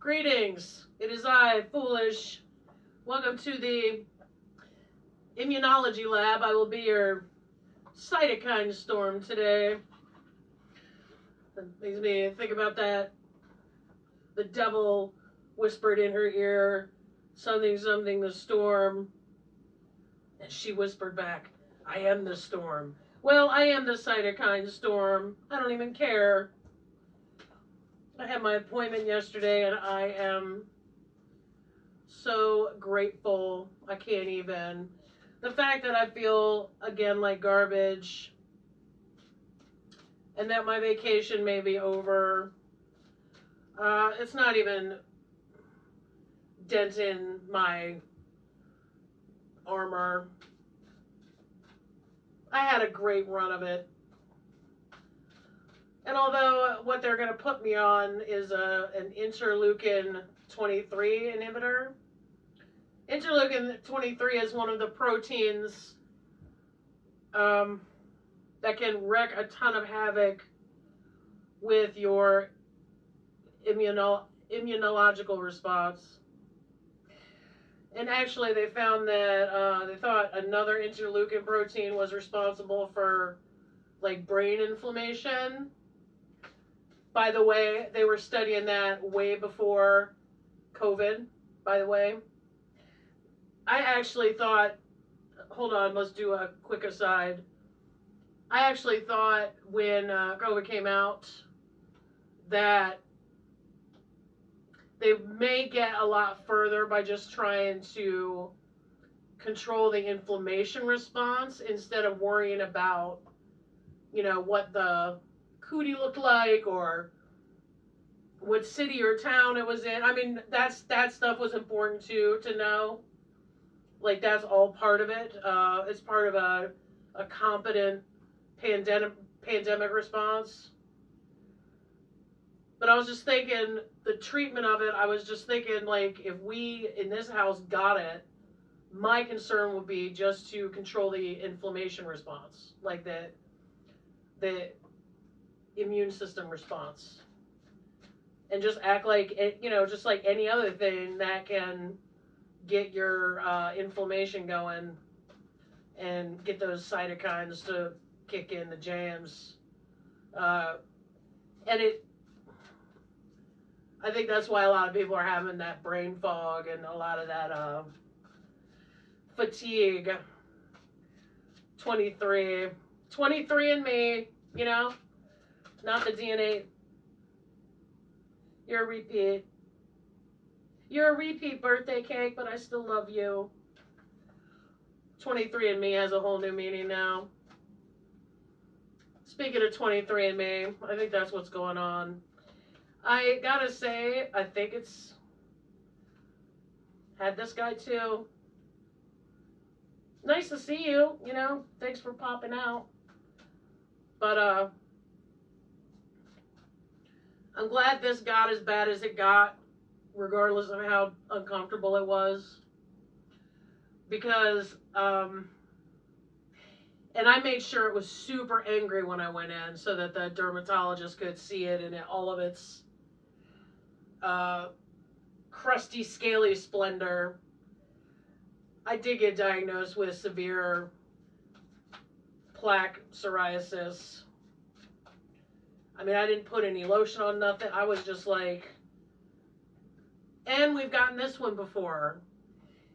Greetings. It is I, Foolish. Welcome to the Immunology Lab. I will be your cytokine storm today. That makes me think about that. The devil whispered in her ear, something, something, the storm. And she whispered back, I am the storm. Well, I am the cytokine storm. I don't even care. I had my appointment yesterday and I am so grateful. I can't even. The fact that I feel, again, like garbage and that my vacation may be over. It's not even denting my armor. I had a great run of it. And although what they're going to put me on is an interleukin 23 inhibitor, interleukin 23 is one of the proteins that can wreak a ton of havoc with your immunological response. And actually they found that they thought another interleukin protein was responsible for like brain inflammation. By the way, they were studying that way before COVID, by the way. I actually thought, hold on, let's do a quick aside. I actually thought when COVID came out that they may get a lot further by just trying to control the inflammation response instead of worrying about, you know, what the cootie looked like or what city or town it was in. I mean, that stuff was important too to know. Like, that's all part of it. It's part of a competent pandemic response. But I was just thinking, the treatment of it, I was just thinking, like, if we in this house got it, my concern would be just to control the inflammation response, like the immune system response. And just act like, it, you know, just like any other thing that can get your inflammation going and get those cytokines to kick in the jams. And I think that's why a lot of people are having that brain fog and a lot of that fatigue. 23 and me, you know, not the DNA. You're a repeat. You're a repeat birthday cake, but I still love you. 23 and me has a whole new meaning now. Speaking of 23 and me, I think that's what's going on. I gotta say, I think it's had this guy too. Nice to see you, you know, thanks for popping out. But I'm glad this got as bad as it got, regardless of how uncomfortable it was. Because, and I made sure it was super angry when I went in so that the dermatologist could see it in all of its crusty, scaly splendor. I did get diagnosed with severe plaque psoriasis. I mean, I didn't put any lotion on, nothing. I was just like, and we've gotten this one before.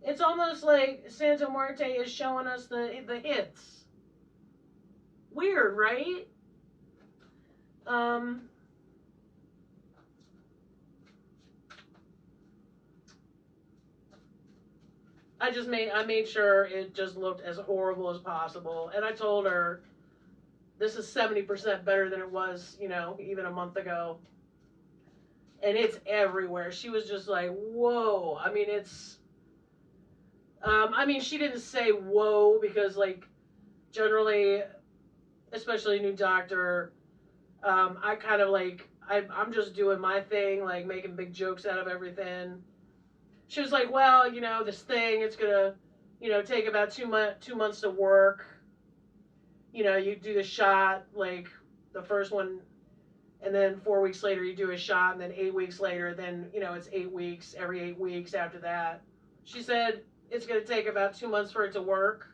It's almost like Santa Muerte is showing us the hits. Weird, right? I made sure it just looked as horrible as possible. And I told her, this is 70% better than it was, you know, even a month ago. And it's everywhere. She was just like, whoa. I mean, it's, I mean, she didn't say whoa because, like, generally, especially a new doctor, I kind of like, I'm just doing my thing, like making big jokes out of everything. She was like, well, you know, this thing, it's going to, you know, take about 2 months to work. You know, you do the shot, like the first one, And then 4 weeks later, you do a shot. And then 8 weeks later, then, you know, it's 8 weeks, every 8 weeks after that. She said it's going to take about 2 months for it to work.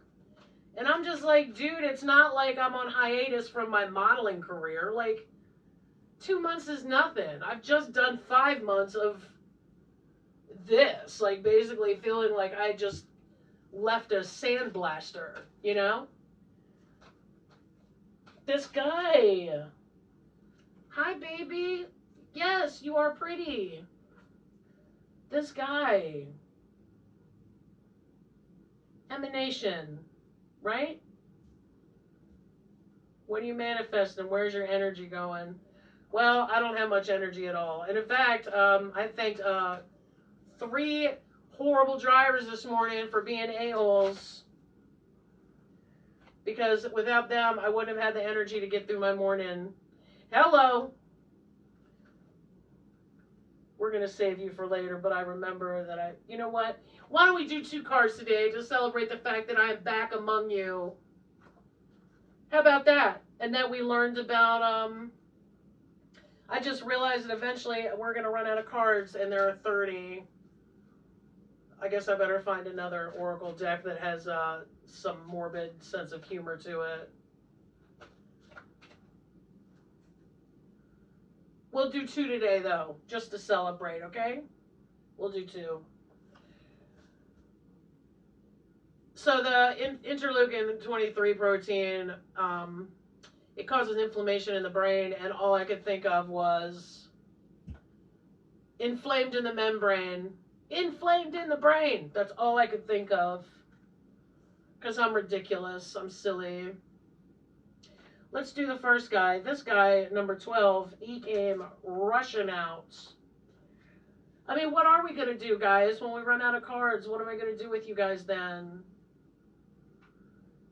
And I'm just like, dude, it's not like I'm on hiatus from my modeling career. Like, 2 months is nothing. I've just done 5 months of this. Like, basically feeling like I just left a sandblaster, you know? This guy. Hi, baby. Yes, you are pretty. This guy. Emanation. Right? What are you manifesting? Where's your energy going? Well, I don't have much energy at all. And in fact, I thanked 3 horrible drivers this morning for being a-holes. Because without them, I wouldn't have had the energy to get through my morning. Hello. We're going to save you for later, but I remember that you know what? Why don't we do 2 cards today to celebrate the fact that I am back among you? How about that? And that we learned about, I just realized that eventually we're going to run out of cards and there are 30. I guess I better find another Oracle deck that has some morbid sense of humor to it. We'll do 2 today, though, just to celebrate, okay? We'll do 2. So the interleukin-23 protein, it causes inflammation in the brain, and all I could think of was inflamed in the membrane. Inflamed in the brain. That's all I could think of. Because I'm ridiculous. I'm silly. Let's do the first guy. This guy, number 12, he came rushing out. I mean, what are we going to do, guys, when we run out of cards? What am I going to do with you guys then?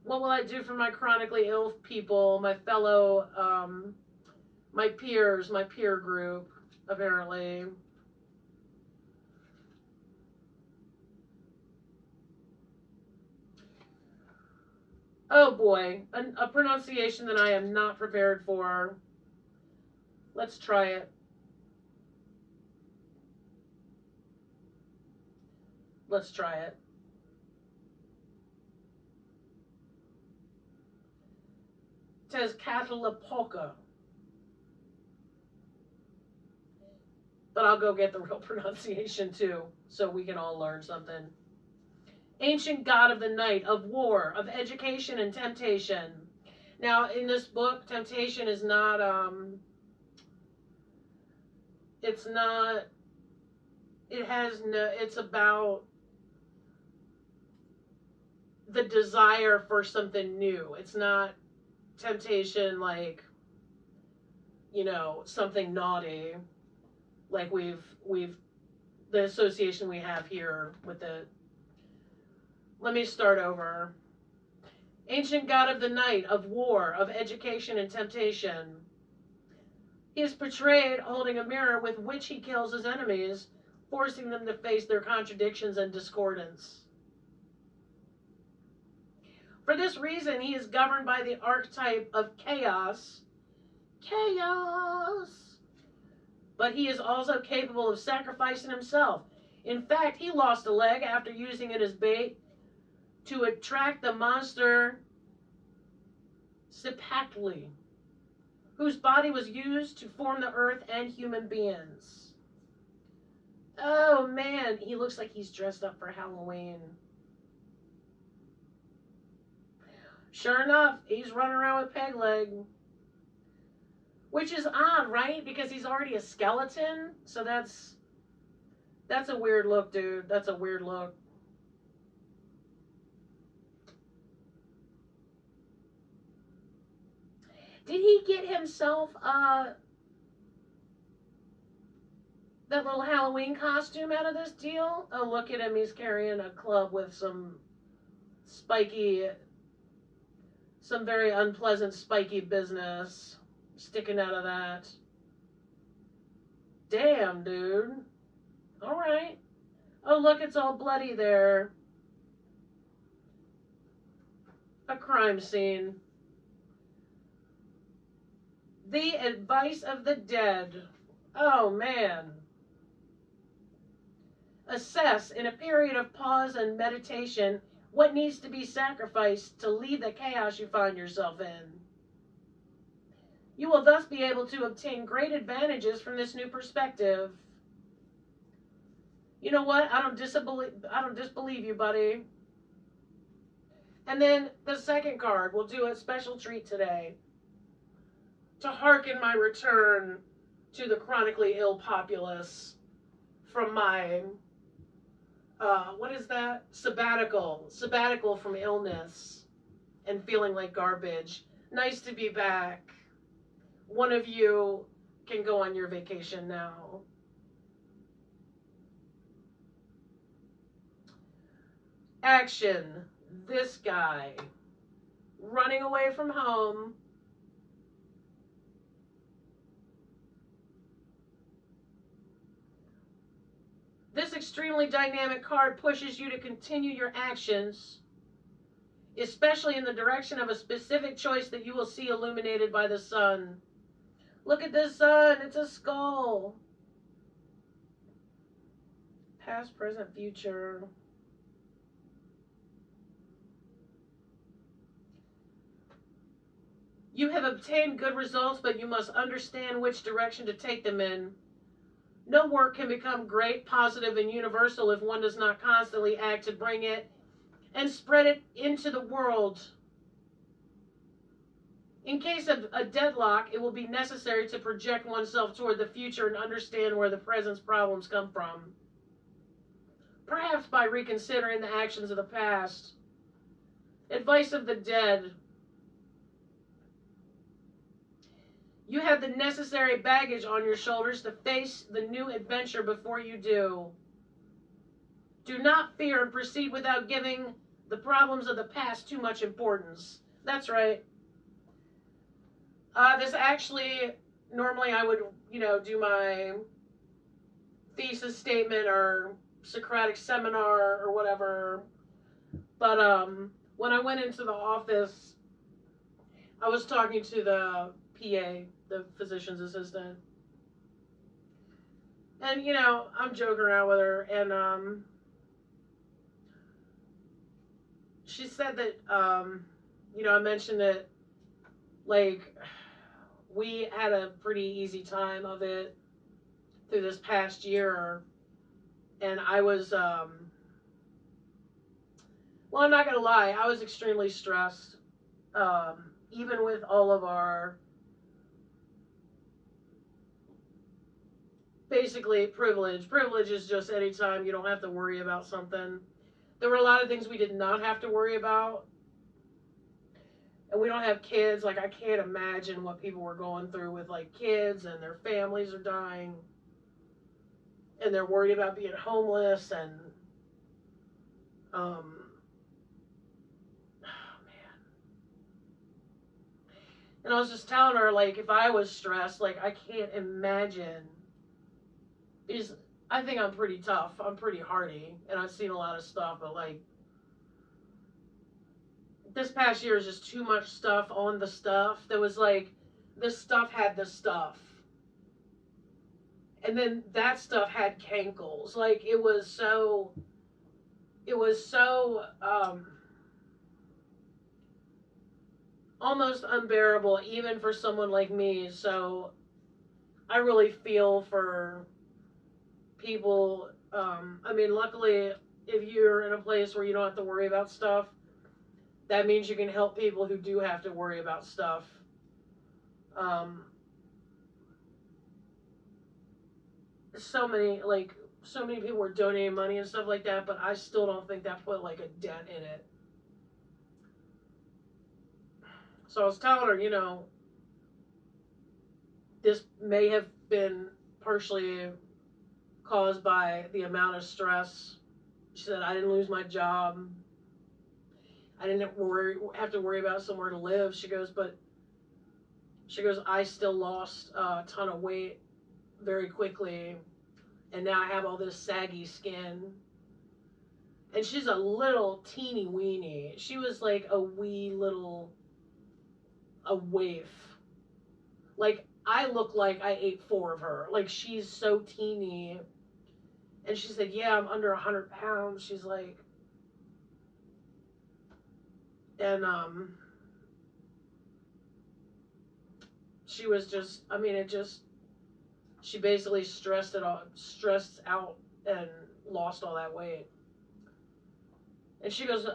What will I do for my chronically ill people, my fellow, my peers, my peer group, apparently? Oh boy, a pronunciation that I am not prepared for. Let's try it. Let's try it. It says Catalapolka. But I'll go get the real pronunciation too, so we can all learn something. Ancient god of the night, of war, of education and temptation. Now, in this book, temptation is not, it's not, it has no, it's about the desire for something new. It's not temptation like, you know, something naughty, like the association we have here with the. Let me start over. Ancient god of the night, of war, of education and temptation. He is portrayed holding a mirror with which he kills his enemies, forcing them to face their contradictions and discordance. For this reason, he is governed by the archetype of chaos. Chaos! But he is also capable of sacrificing himself. In fact, he lost a leg after using it as bait to attract the monster Sipactli, whose body was used to form the earth and human beings. Oh man, he looks like he's dressed up for Halloween. Sure enough, he's running around with peg leg. Which is odd, right? Because he's already a skeleton. So that's a weird look, dude. That's a weird look. Did he get himself that little Halloween costume out of this deal? Oh, look at him. He's carrying a club with some very unpleasant spiky business sticking out of that. Damn, dude. All right. Oh, look, it's all bloody there. A crime scene. The advice of the dead. Oh, man. Assess, in a period of pause and meditation, what needs to be sacrificed to leave the chaos you find yourself in. You will thus be able to obtain great advantages from this new perspective. You know what? I don't disbelieve you, buddy. And then the second card, we'll do a special treat today. To hearken my return to the chronically ill populace from my, what is that? Sabbatical from illness and feeling like garbage. Nice to be back. One of you can go on your vacation now. Action. This guy. Running away from home. This extremely dynamic card pushes you to continue your actions, especially in the direction of a specific choice that you will see illuminated by the sun. Look at this sun. It's a skull. Past, present, future. You have obtained good results, but you must understand which direction to take them in. No work can become great, positive, and universal if one does not constantly act to bring it and spread it into the world. In case of a deadlock, it will be necessary to project oneself toward the future and understand where the present's problems come from. Perhaps by reconsidering the actions of the past. Advice of the dead. You have the necessary baggage on your shoulders to face the new adventure before you do. Do not fear and proceed without giving the problems of the past too much importance. That's right. This actually, normally I would, do my thesis statement or Socratic seminar or whatever. But when I went into the office, I was talking to the PA, the physician's assistant. And, I'm joking around with her. And she said that, I mentioned that, we had a pretty easy time of it through this past year. And I was, well, I'm not going to lie, I was extremely stressed. Even with all of our, basically, privilege. Privilege is just any time you don't have to worry about something. There were a lot of things we did not have to worry about. And we don't have kids. I can't imagine what people were going through with, kids and their families are dying. And they're worried about being homeless and, oh, man. And I was just telling her, if I was stressed, I can't imagine. Because I think I'm pretty tough. I'm pretty hardy. And I've seen a lot of stuff, but, this past year is just too much stuff on the stuff. There was this stuff had the stuff. And then that stuff had cankles. It was so almost unbearable, even for someone like me. So I really feel for people. Luckily, if you're in a place where you don't have to worry about stuff, that means you can help people who do have to worry about stuff. So many people were donating money and stuff like that, but I still don't think that put a dent in it. So I was telling her, this may have been partially caused by the amount of stress. She said, I didn't lose my job. I didn't have to worry about somewhere to live. She goes, I still lost a ton of weight very quickly. And now I have all this saggy skin. And she's a little teeny weeny. She was a wee little, a waif. Like, I look like I ate 4 of her. Like, she's so teeny. And she said, yeah, I'm under 100 pounds. She's like, and, she was just, I mean, it just, she basically stressed out and lost all that weight. And she goes,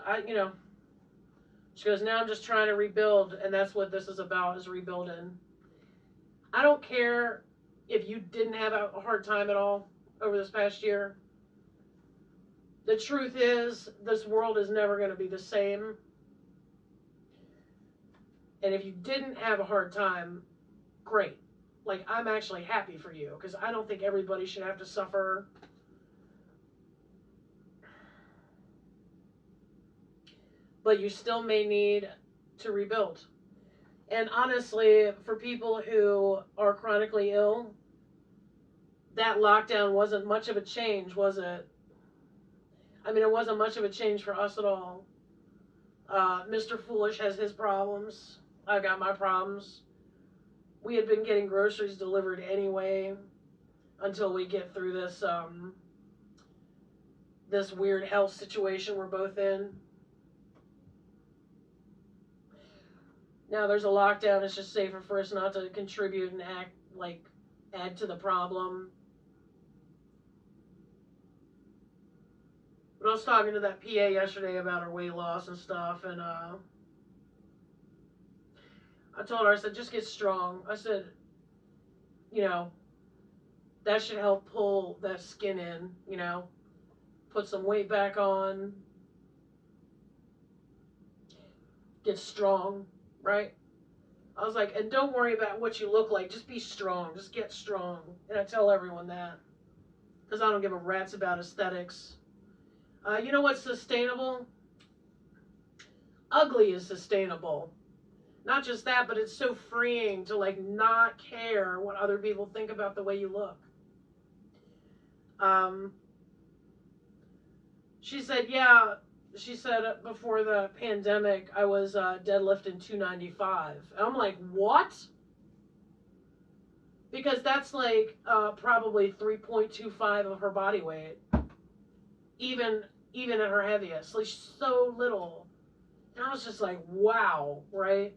she goes, now I'm just trying to rebuild, and that's what this is about, is rebuilding. I don't care if you didn't have a hard time at all over this past year. The truth is, this world is never going to be the same. And if you didn't have a hard time, great. Like, I'm actually happy for you, because I don't think everybody should have to suffer. But you still may need to rebuild. And honestly, for people who are chronically ill, that lockdown wasn't much of a change, was it? I mean, it wasn't much of a change for us at all. Mr. Foolish has his problems. I got my problems. We had been getting groceries delivered anyway until we get through this this weird health situation we're both in. Now there's a lockdown. It's just safer for us not to contribute and add to the problem. But I was talking to that PA yesterday about her weight loss and stuff, and I told her, I said, just get strong. I said, that should help pull that skin in, put some weight back on, get strong, right? I was like, and don't worry about what you look like, just be strong, just get strong. And I tell everyone that, because I don't give a rat's about aesthetics. You know what's sustainable? Ugly is sustainable. Not just that, but it's so freeing to not care what other people think about the way you look. She said, yeah, she said before the pandemic, I was deadlifting 295. And I'm like, what? Because that's probably 3.25 of her body weight. Even at her heaviest. Like, so little. And I was just like, wow, right?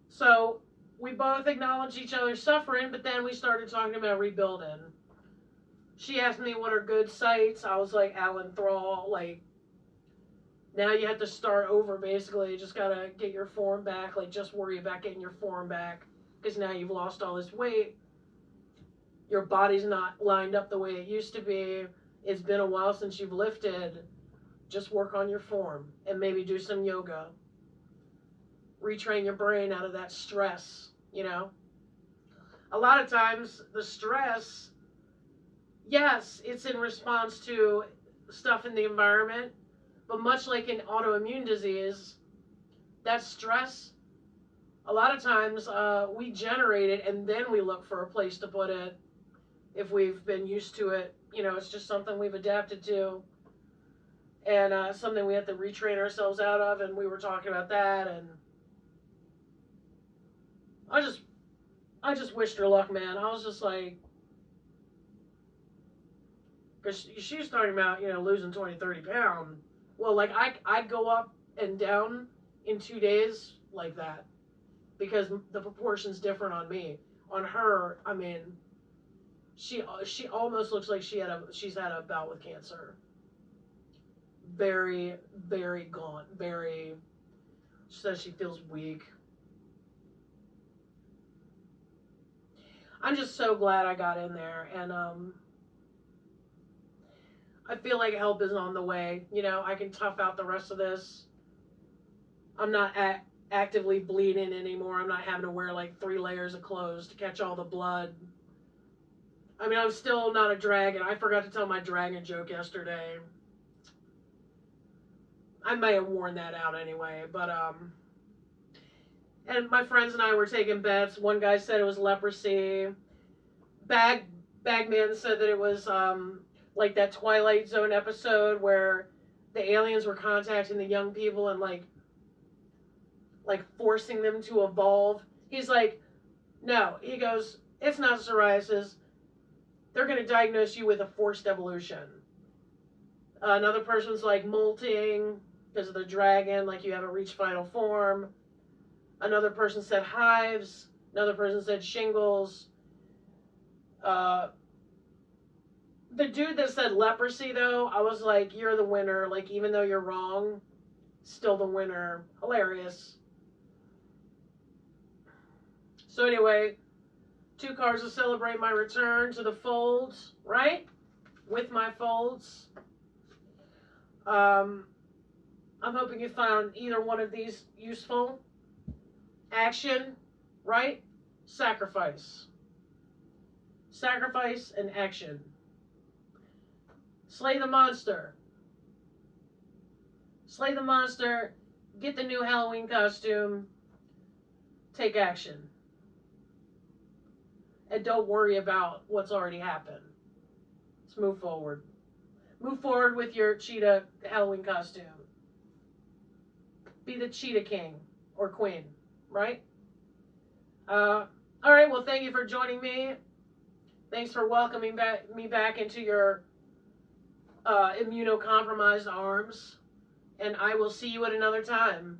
So we both acknowledged each other's suffering, but then we started talking about rebuilding. She asked me what are good sites. I was like, Alan Thrall, now you have to start over, basically. You just gotta get your form back. Just worry about getting your form back, because now you've lost all this weight. Your body's not lined up the way it used to be. It's been a while since you've lifted. Just work on your form and maybe do some yoga. Retrain your brain out of that stress, A lot of times the stress, yes, it's in response to stuff in the environment, but much like in autoimmune disease, that stress, a lot of times we generate it and then we look for a place to put it if we've been used to it. It's just something we've adapted to, and something we have to retrain ourselves out of, and we were talking about that, and I just wished her luck, man. I was just like, because she was talking about, losing 20, 30 pounds. Well, I go up and down in 2 days like that, because the proportion's different on me. On her, I mean, she almost looks like she's had a bout with cancer. Very, very gaunt. She says she feels weak. I'm just so glad I got in there, and I feel like help is on the way. I can tough out the rest of this. I'm not actively bleeding anymore. I'm not having to wear 3 layers of clothes to catch all the blood. I mean, I'm still not a dragon. I forgot to tell my dragon joke yesterday. I may have worn that out anyway, but and my friends and I were taking bets. One guy said it was leprosy. Bagman said that it was like that Twilight Zone episode where the aliens were contacting the young people and like forcing them to evolve. He's like, no. He goes, it's not psoriasis. They're going to diagnose you with a forced evolution. Another person's like molting because of the dragon, like you haven't reached final form. Another person said hives. Another person said shingles. The dude that said leprosy, though, I was like, you're the winner. Like, even though you're wrong, still the winner. Hilarious. So anyway, 2 cards to celebrate my return to the folds, right? With my folds. I'm hoping you found either one of these useful. Action, right? Sacrifice. Sacrifice and action. Slay the monster. Slay the monster. Get the new Halloween costume. Take action. And don't worry about what's already happened. Let's move forward. Move forward with your cheetah Halloween costume. Be the cheetah king or queen, right? All right, well, thank you for joining me. Thanks for welcoming me back into your immunocompromised arms. And I will see you at another time.